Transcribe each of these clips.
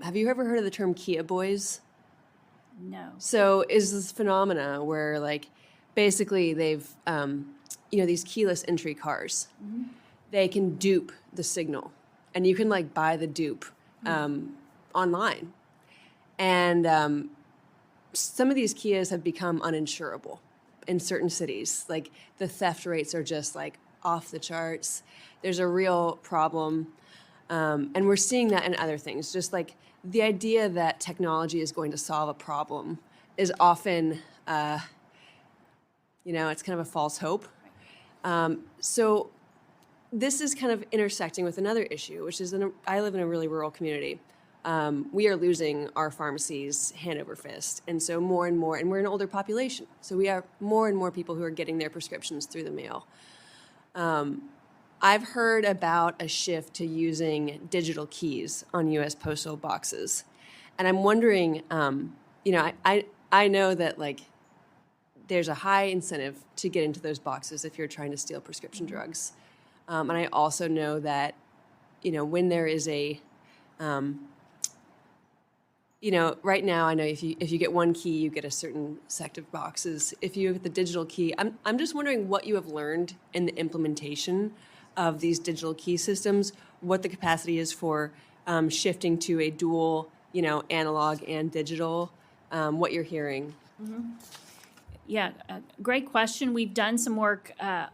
Have you ever heard of the term Kia Boyz? No. So is this phenomena where like basically they've these keyless entry cars, they can dupe the signal, and you can like buy the dupe online, and some of these Kias have become uninsurable in certain cities. Like the theft rates are just like off the charts. There's a real problem, and we're seeing that in other things. Just like the idea that technology is going to solve a problem is often, it's kind of a false hope. So this is kind of intersecting with another issue, which is I live in a really rural community. We are losing our pharmacies hand over fist. And so more and more, and we're an older population. So we have more and more people who are getting their prescriptions through the mail. I've heard about a shift to using digital keys on U.S. postal boxes. And I'm wondering, I know that like there's a high incentive to get into those boxes if you're trying to steal prescription drugs. And I also know that, when there is a, right now I know if you get one key, you get a certain set of boxes. If you get the digital key, I'm just wondering what you have learned in the implementation of these digital key systems, what the capacity is for shifting to a dual, analog and digital, what you're hearing. Mm-hmm. Yeah, great question. We've done some work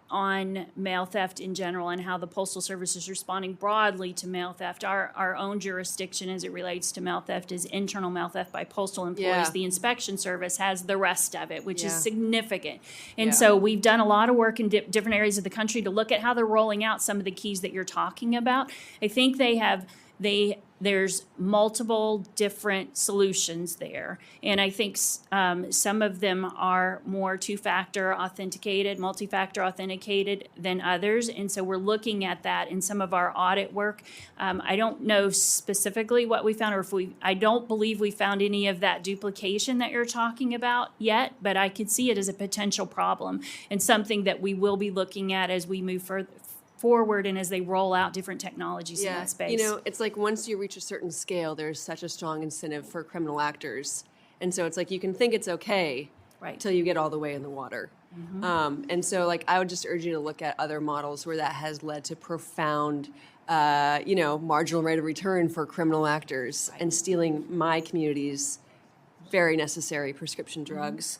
on mail theft in general and how the Postal Service is responding broadly to mail theft. Our own jurisdiction as it relates to mail theft is internal mail theft by postal employees. Yeah. The inspection service has the rest of it, which is Yeah. significant. And so we've done a lot of work in different areas of the country to look at how they're rolling out some of the keys that you're talking about. I think there's multiple different solutions there. And I think some of them are more two-factor authenticated, multi-factor authenticated than others. And so we're looking at that in some of our audit work. I don't know specifically what we found, or I don't believe we found any of that duplication that you're talking about yet, but I could see it as a potential problem and something that we will be looking at as we move forward and as they roll out different technologies in that space. It's like once you reach a certain scale, there's such a strong incentive for criminal actors. And so it's like you can think it's okay till you get all the way in the water. Mm-hmm. And so like I would just urge you to look at other models where that has led to profound, marginal rate of return for criminal actors and stealing my community's very necessary prescription drugs.